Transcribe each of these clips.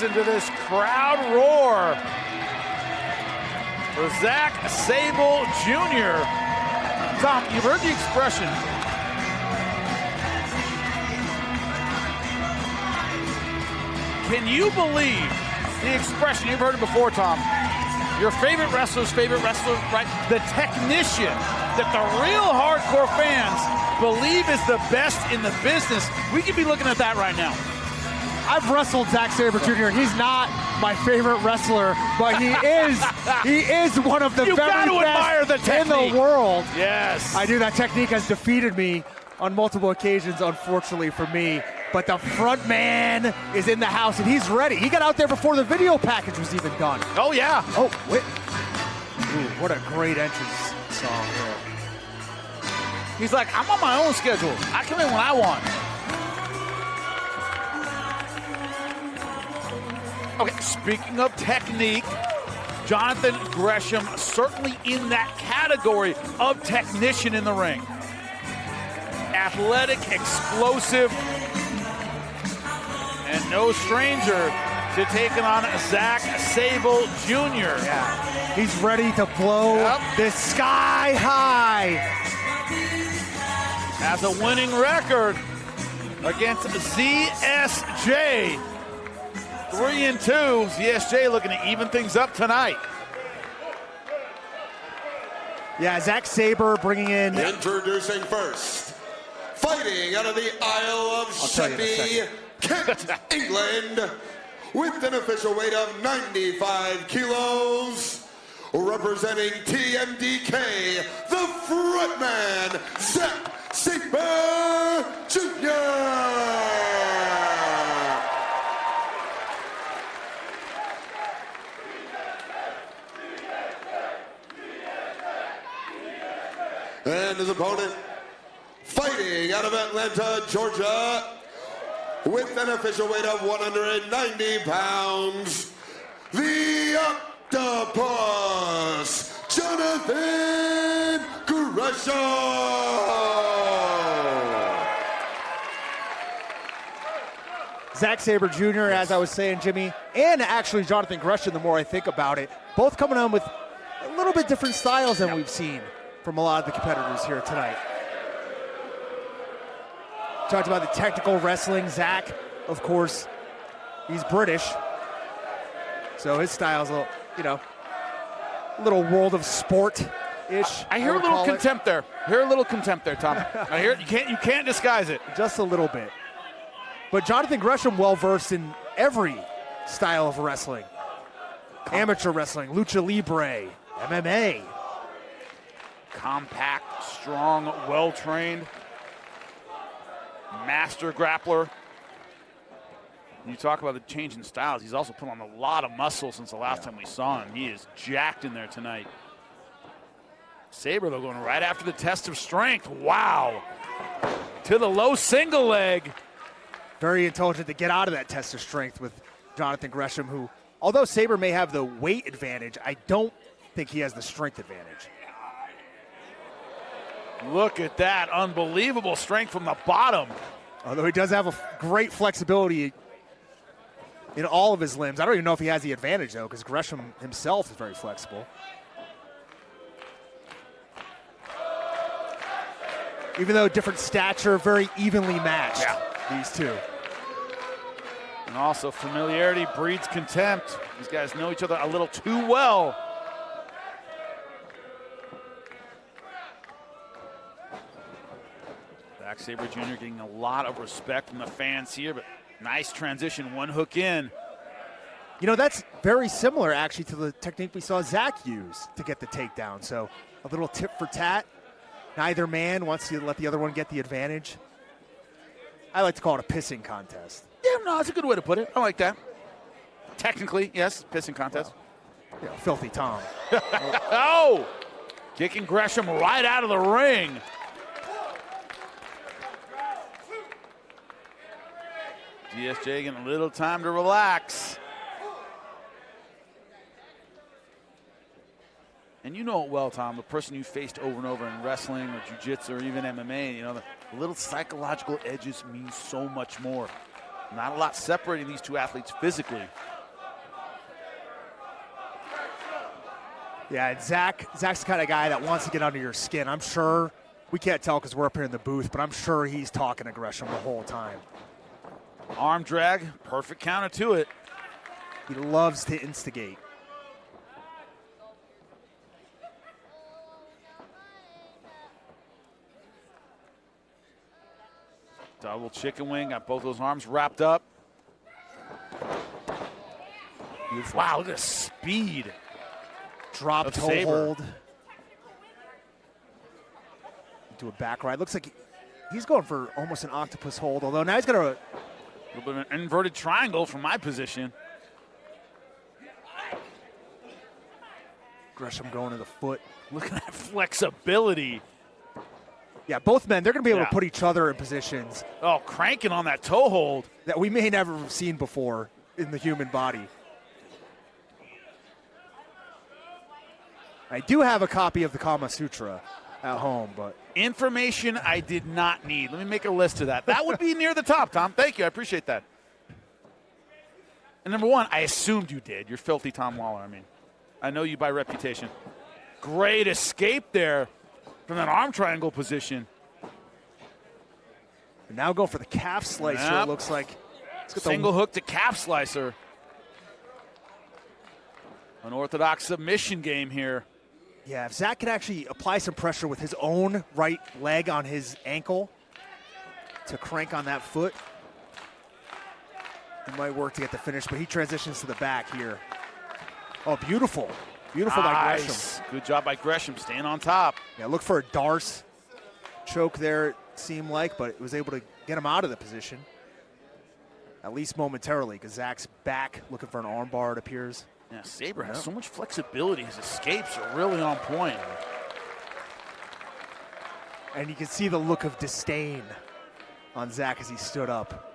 listen to this crowd roar for Zack Sabre Jr. Tom, you've heard the expression. Can you believe the expression? You've heard it before, Tom. Your favorite wrestler, right? The technician that the real hardcore fans believe is the best in the business. We could be looking at that right now. I've wrestled Zack Sabre Jr. and he's not my favorite wrestler, but he is one of the very best in the world. Yes. I do. That technique has defeated me on multiple occasions, unfortunately for me. But the front man is in the house and he's ready. He got out there before the video package was even done. Oh, yeah. Oh, wait. Ooh, what a great entrance song here. He's like, I'm on my own schedule. I come in when I want. Okay, speaking of technique, Jonathan Gresham certainly in that category of technician in the ring. Athletic, explosive, and no stranger to taking on Zack Sabre Jr. Yeah, he's ready to blow this sky high. Has a winning record against ZSJ. 3-2. ZSJ looking to even things up tonight. Yeah, Zack Sabre bringing in. Introducing first, fighting out of the Isle of Sheppey, Kent, England, with an official weight of 95 kilos, representing TMDK, the frontman, Zack Sabre Jr. And his opponent, fighting out of Atlanta, Georgia, with an official weight of 190 pounds, the Octopus, Jonathan Gresham. Zack Sabre Jr., as I was saying, Jimmy, and actually Jonathan Gresham, the more I think about it, both coming on with a little bit different styles than we've seen from a lot of the competitors here tonight. Talked about the technical wrestling. Zack, of course, he's British, so his style's a little world of sport-ish. I hear a little contempt there. Tom. I hear it. You can't disguise it. Just a little bit. But Jonathan Gresham, well versed in every style of wrestling: amateur wrestling, lucha libre, MMA. Compact, strong, well-trained, master grappler. When you talk about the change in styles, he's also put on a lot of muscle since the last time we saw him. He is jacked in there tonight. Sabre, though, going right after the test of strength. Wow. To the low single leg. Very intelligent to get out of that test of strength with Jonathan Gresham, who, although Sabre may have the weight advantage, I don't think he has the strength advantage. Look at that, unbelievable strength from the bottom. Although he does have a great flexibility in all of his limbs. I don't even know if he has the advantage, though, because Gresham himself is very flexible. Even though different stature, very evenly matched, these two. And also familiarity breeds contempt. These guys know each other a little too well. Zack Sabre Jr. getting a lot of respect from the fans here, but nice transition, one hook in. You know, that's very similar, actually, to the technique we saw Zack use to get the takedown. So a little tit for tat. Neither man wants to let the other one get the advantage. I like to call it a pissing contest. Yeah, no, that's a good way to put it. I like that. Technically, yes, pissing contest. Well, you know, filthy Tom. Oh! Kicking Gresham right out of the ring. GSJ getting a little time to relax. And you know it well, Tom, the person you faced over and over in wrestling or jiu-jitsu or even MMA, you know, the little psychological edges mean so much more. Not a lot separating these two athletes physically, Yeah, and Zack's the kind of guy that wants to get under your skin. I'm sure, we can't tell because we're up here in the booth, but I'm sure he's talking to Gresham the whole time. Arm drag, perfect counter to it. He loves to instigate. Double chicken wing, got both those arms wrapped up. Beautiful. Wow, look at the speed. Drop of toe Sabre. hold. Do a back ride. Looks like he's going for almost an octopus hold, although now he's got a little bit of an inverted triangle from my position. Gresham going to the foot. Look at that flexibility. Yeah, both men, they're going to be able Yeah. to put each other in positions Oh, cranking on that toe hold. that we may never have seen before in the human body. I do have a copy of the Kama Sutra at home, but Information I did not need. Let me make a list of that. That would be near the top, Tom. Thank you. I appreciate that. And number one, I assumed you did. You're filthy Tom Waller. I mean, I know you by reputation. Great escape there from that arm triangle position. now going for the calf slicer, Yep. it looks like. It's got the- Single hook to calf slicer. Unorthodox submission game here. Yeah, if Zack could actually apply some pressure with his own right leg on his ankle to crank on that foot, it might work to get the finish, but he transitions to the back here. Oh, beautiful. Beautiful by Gresham. Nice. Good job by Gresham, staying on top. Yeah, look for a Darce choke there, it seemed like, but it was able to get him out of the position, at least momentarily, because Zack's back looking for an armbar, it appears. Yeah, Sabre has so much flexibility. His escapes are really on point. And you can see the look of disdain on Zack as he stood up.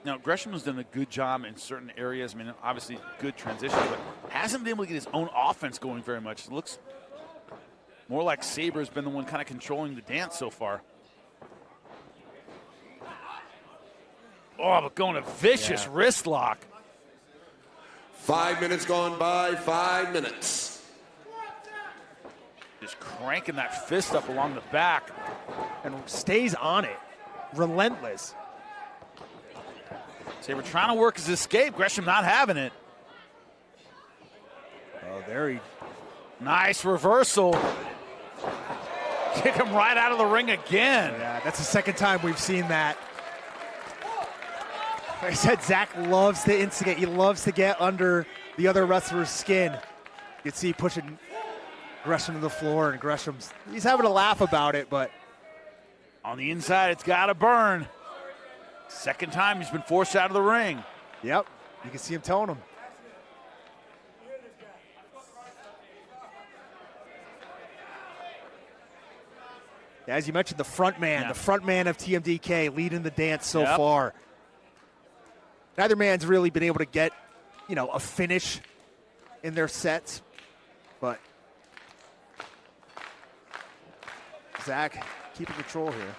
Now, Gresham has done a good job in certain areas. I mean, obviously good transition, but hasn't been able to get his own offense going very much. It looks more like Sabre has been the one kind of controlling the dance so far. Oh, but going a vicious wrist lock. 5 minutes gone by, 5 minutes. Just cranking that fist up along the back. And stays on it. Relentless. Sabre trying to work his escape. Gresham not having it. Oh, there he. Nice reversal. Kick him right out of the ring again. Yeah, that's the second time we've seen that. Like I said, Zack loves to instigate. He loves to get under the other wrestler's skin. You can see pushing Gresham to the floor, and he's having a laugh about it, but On the inside, it's got to burn. Second time he's been forced out of the ring. yep, you can see him telling him. As you mentioned, the front man of TMDK leading the dance so far. Neither man's really been able to get, a finish in their sets, but Zack keeping control here.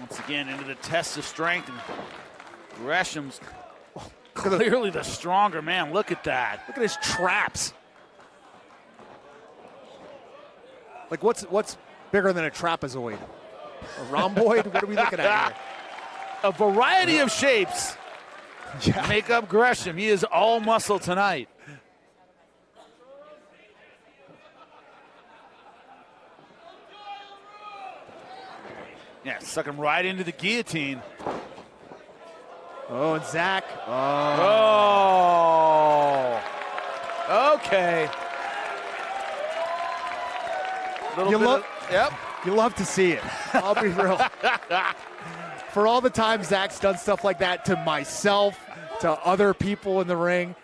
Once again, into the test of strength, and Gresham's clearly the stronger man. Look at that. Look at his traps. Like, what's bigger than a trapezoid? A rhomboid? What are we looking at here? A variety of shapes make up Gresham. He is all muscle tonight. Yeah, suck him right into the guillotine. Oh, and Zack. Oh. Okay. You love to see it. I'll be real. For all the times Zack's done stuff like that to myself, to other people in the ring.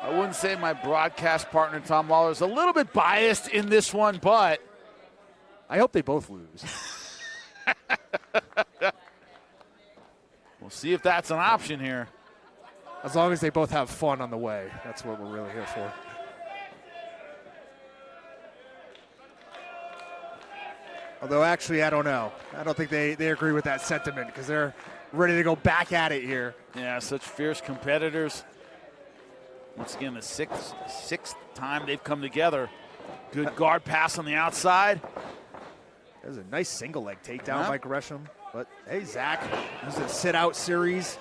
I wouldn't say my broadcast partner, Tom Waller, is a little bit biased in this one, but I hope they both lose. we'll see if that's an option here. As long as they both have fun on the way. That's what we're really here for. Although, actually, I don't know. I don't think they agree with that sentiment because they're ready to go back at it here. Yeah, such fierce competitors. Once again, the sixth time they've come together. Good guard pass on the outside. There's a nice single leg takedown by Gresham. But, hey, Zack, this is a sit-out series.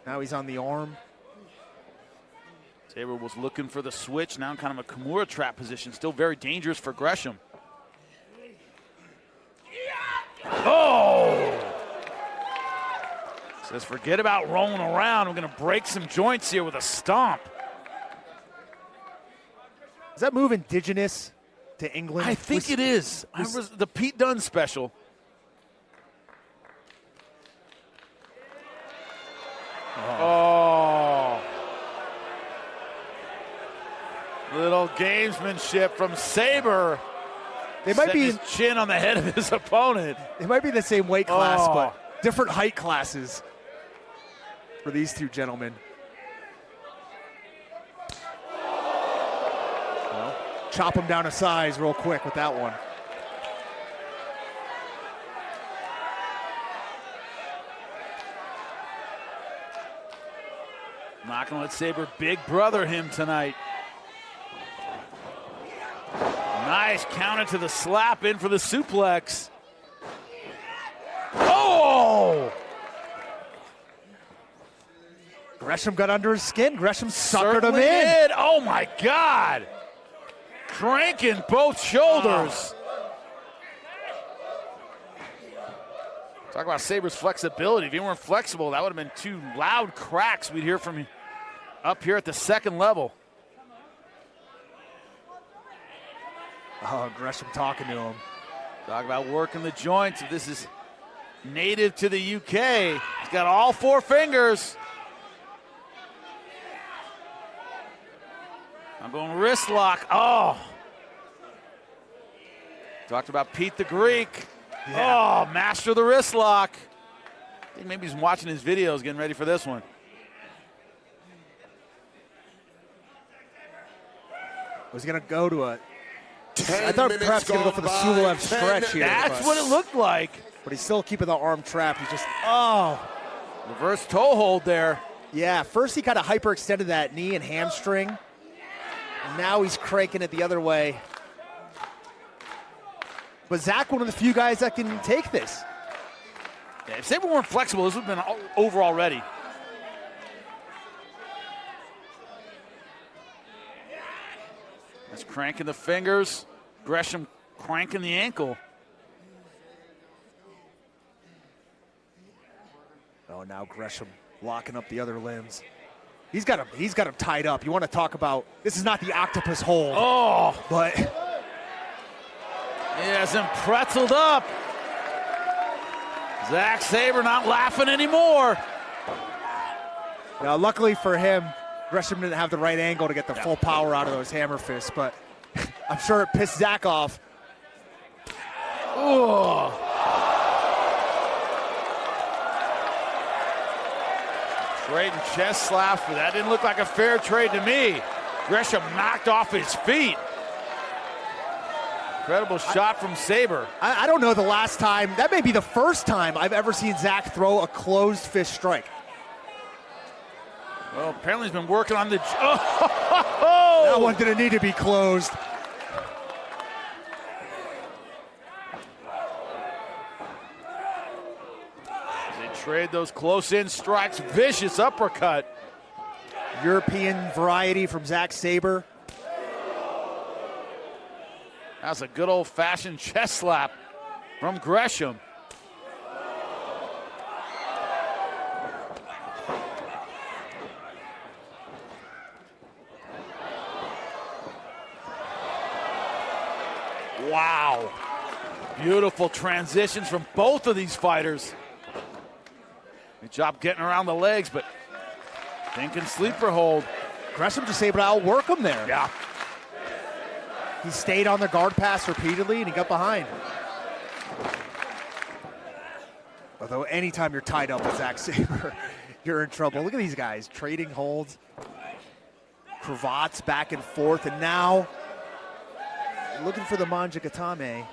Now he's on the arm. Sabre was looking for the switch. Now in kind of a Kimura trap position. Still very dangerous for Gresham. Oh! Says, forget about rolling around. I'm going to break some joints here with a stomp. Is that move indigenous to England? I think it is. It was the Pete Dunne special. Oh. Little gamesmanship from Sabre. They might be his chin on the head of his opponent. They might be the same weight class, but different height classes for these two gentlemen. Well, chop them down a size real quick with that one. Not going to let Sabre big brother him tonight. Nice counter to the slap, in for the suplex. Oh! Gresham got under his skin. Gresham suckered him in. Did. Oh my God! Cranking both shoulders. Talk about Sabre's flexibility. If he weren't flexible, that would have been two loud cracks we'd hear from up here at the second level. Oh, Gresham talking to him. Talk about working the joints. If this is native to the UK, he's got all four fingers. I'm going wrist lock. Oh. Talked about Pete the Greek. Yeah. Oh, master the wrist lock. I think maybe he's watching his videos, getting ready for this one. Was he going to go to a... I thought perhaps going to go for the Sulev stretch here. That's what it looked like. But he's still keeping the arm trapped. He just, oh. Reverse toe hold there. Yeah, first he kind of hyperextended that knee and hamstring. And now he's cranking it the other way. But Zack, one of the few guys that can take this. Yeah, if Sabre weren't flexible, this would have been over already. That's cranking the fingers. Gresham cranking the ankle. Oh, now Gresham locking up the other limbs. He's got him tied up. You want to talk about, this is not the octopus hold. Oh. But he has him pretzeled up. Zack Sabre not laughing anymore. Now, luckily for him, Gresham didn't have the right angle to get the full power out of those hammer fists, but I'm sure it pissed Zack off. Ooh. Trading chest slaps, but that didn't look like a fair trade to me. Gresham knocked off his feet. Incredible shot from Sabre. I don't know the last time, that may be the first time I've ever seen Zack throw a closed fist strike. Well, apparently he's been working on the... Oh! That one didn't need to be closed. They trade those close-in strikes. Vicious uppercut. European variety from Zack Sabre. That's a good old-fashioned chest slap from Gresham. Wow. Beautiful transitions from both of these fighters. Good job getting around the legs, but thinking sleeper hold. Gresham just able to outwork him there. Yeah. He stayed on the guard pass repeatedly, and he got behind. Although anytime you're tied up with Zack Sabre, you're in trouble. Look at these guys trading holds, cravats back and forth, and now looking for the Manjagatame.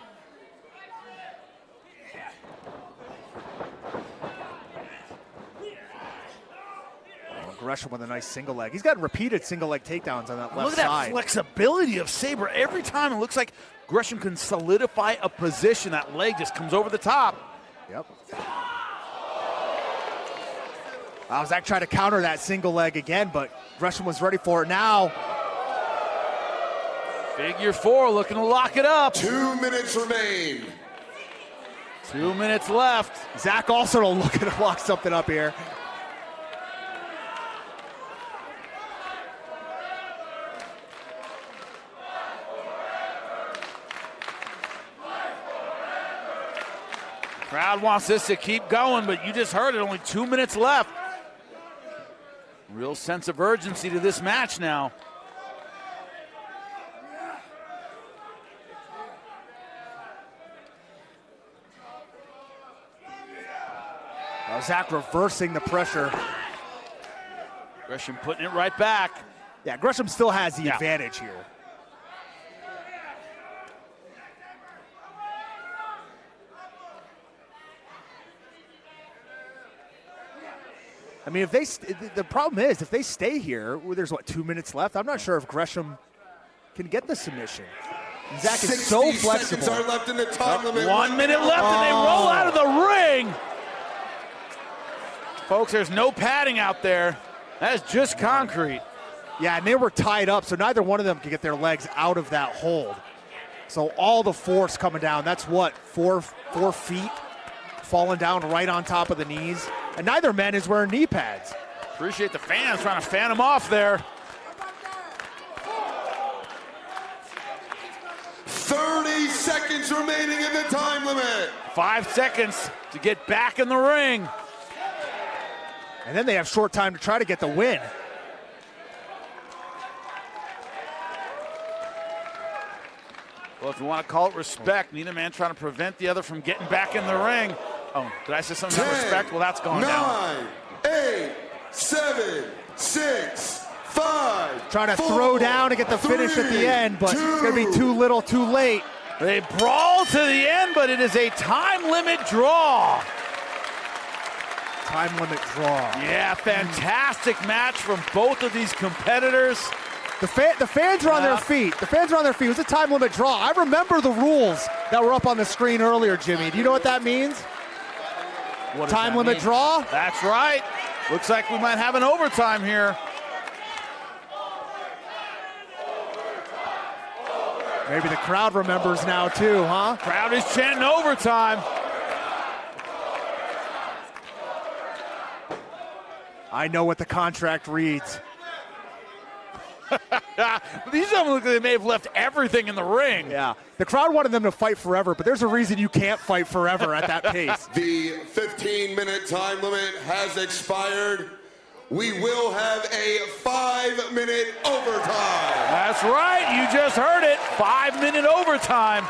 Gresham with a nice single leg. He's got repeated single leg takedowns on that left Look at that side. flexibility of Sabre. Every time it looks like Gresham can solidify a position. That leg just comes over the top. Yep. Zack tried to counter that single leg again, but Gresham was ready for it now. Figure 4 looking to lock it up. 2 minutes remain. 2 minutes left. Zack also looking to lock something up here. Crowd wants this to keep going, but you just heard it, only 2 minutes left. Real sense of urgency to this match now. Zack reversing the pressure. Gresham putting it right back. Yeah, Gresham still has the advantage here. I mean, if they the problem is if they stay here, there's what, 2 minutes left. I'm not sure if Gresham can get the submission. And Zack is so flexible. 60 seconds are left in the time limit. 1 minute left, and they roll out of the ring. Folks, there's no padding out there. That is just concrete. Yeah, and they were tied up, so neither one of them could get their legs out of that hold. So all the force coming down. That's what, four feet falling down right on top of the knees. And neither man is wearing knee pads. Appreciate the fans trying to fan him off there. 30 seconds remaining in the time limit. 5 seconds to get back in the ring. And then they have short time to try to get the win. Well, if you want to call it respect, neither man trying to prevent the other from getting back in the ring. Oh, did I say something about respect? Well, that's gone down. 9, 8, 7, 6, 5. Trying to 4, throw down to get the finish at the end, but 2. it's going to be too little, too late. They brawl to the end, but it is a time limit draw. Time limit draw. Yeah, fantastic match from both of these competitors. The fans are on their feet. The fans are on their feet. It was a time limit draw. I remember the rules that were up on the screen earlier, Jimmy. Do you know what that means? What time limit draw? That's right. Looks like we might have an overtime here. Maybe the crowd remembers now too, huh? Crowd is chanting overtime. I know what the contract reads. These gentlemen look like they may have left everything in the ring. Yeah, the crowd wanted them to fight forever, but there's a reason you can't fight forever at that pace. The 15-minute time limit has expired. We will have a 5-minute overtime. That's right, you just heard it. 5-minute overtime.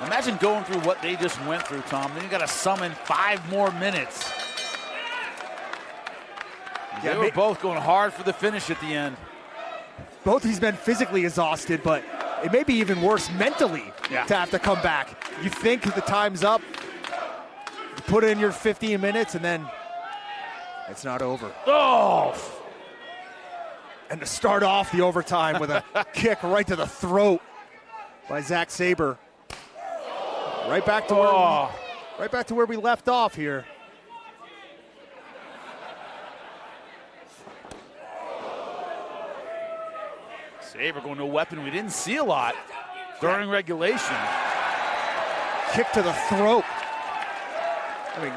Imagine going through what they just went through, Tom. Then you got to summon 5 more minutes. They were both going hard for the finish at the end. Both these men physically exhausted, but it may be even worse mentally to have to come back. You think the time's up, you put in your 15 minutes, and then it's not over. Oh! And to start off the overtime with a kick right to the throat by Zack Sabre. Right back to where we left off here. Sabre going to a weapon we didn't see a lot during regulation. Kick to the throat. I mean,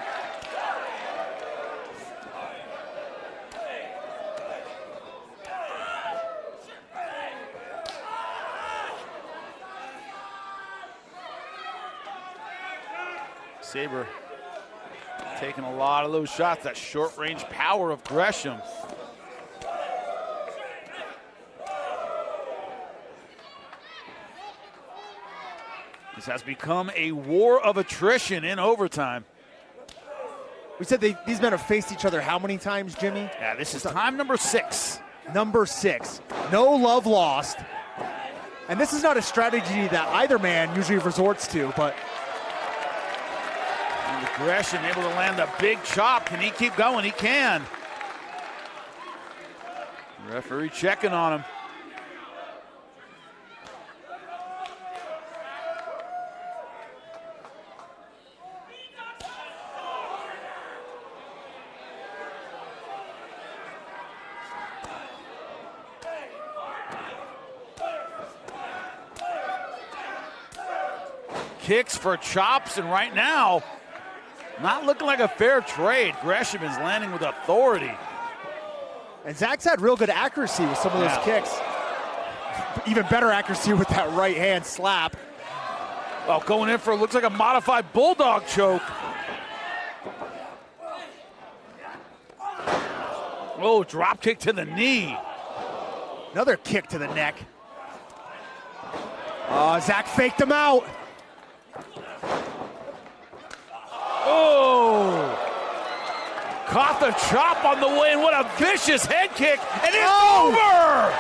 Sabre taking a lot of those shots, that short-range power of Gresham. This has become a war of attrition in overtime. we said these men have faced each other how many times, Jimmy? Yeah, this is time number 6. Number 6. No love lost. And this is not a strategy that either man usually resorts to, but And the Gresham able to land a big chop. Can he keep going? He can. Referee checking on him. Kicks for chops, and right now, not looking like a fair trade. Gresham is landing with authority. And Zack's had real good accuracy with some of those kicks. Even better accuracy with that right hand slap. Oh, going in for looks like a modified bulldog choke. Oh, drop kick to the knee. Another kick to the neck. Zack faked him out. Oh! Caught the chop on the way, and what a vicious head kick, and it's over!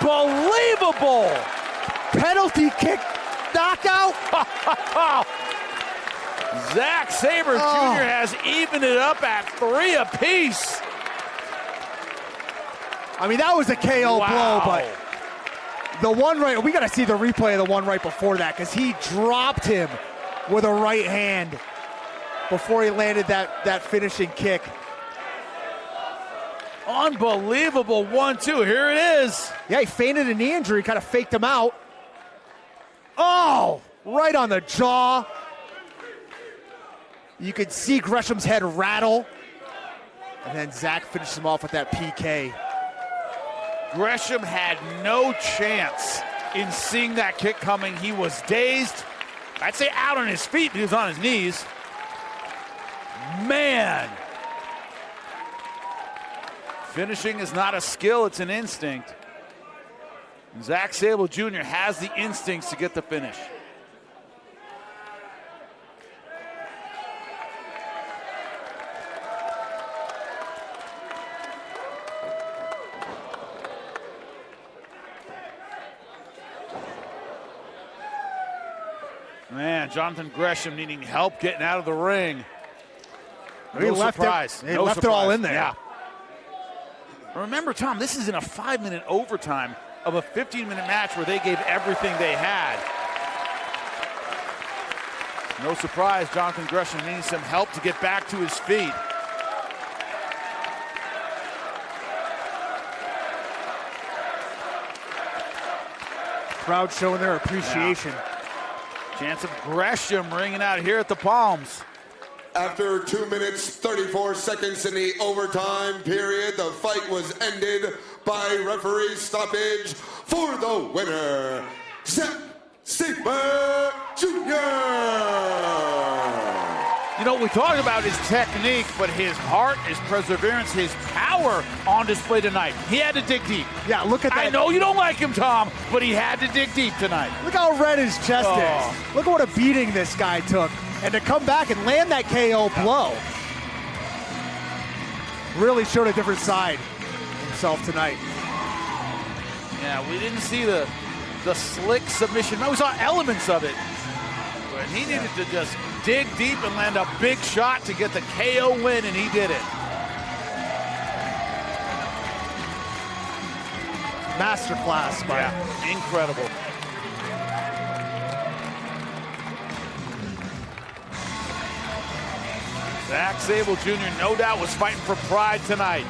Unbelievable! Penalty kick knockout. Zack Sabre Jr. has evened it up at 3 apiece. I mean, that was a KO blow, but the one right, we got to see the replay of the one right before that, because he dropped him with a right hand before he landed that finishing kick. Unbelievable 1-2, here it is. Yeah, he feinted a knee injury, kind of faked him out. Oh, right on the jaw. You could see Gresham's head rattle. And then Zack finishes him off with that PK. Gresham had no chance in seeing that kick coming. He was dazed. I'd say out on his feet, but he was on his knees. Man. Finishing is not a skill, it's an instinct. Zack Sabre Jr. has the instincts to get the finish. Man, Jonathan Gresham needing help getting out of the ring. He left it all in there. Yeah. Remember, Tom, this is in a 5-minute overtime of a 15-minute match where they gave everything they had. No surprise, Jonathan Gresham needs some help to get back to his feet. Crowd showing their appreciation. Yeah. Chance of Gresham ringing out here at the Palms. After 2 minutes, 34 seconds in the overtime period, the fight was ended by referee stoppage for the winner, Zack Sabre Jr. You know, we talked about his technique, but his heart, his perseverance, his power on display tonight. He had to dig deep. Yeah, look at that. I know you don't like him, Tom, but he had to dig deep tonight. Look how red his chest is. Look at what a beating this guy took. And to come back and land that KO blow really showed a different side himself tonight. Yeah, we didn't see the slick submission. No, we saw elements of it. But he needed to just dig deep and land a big shot to get the KO win, and he did it. Masterclass by incredible. Zack Sabre Jr. no doubt was fighting for pride tonight.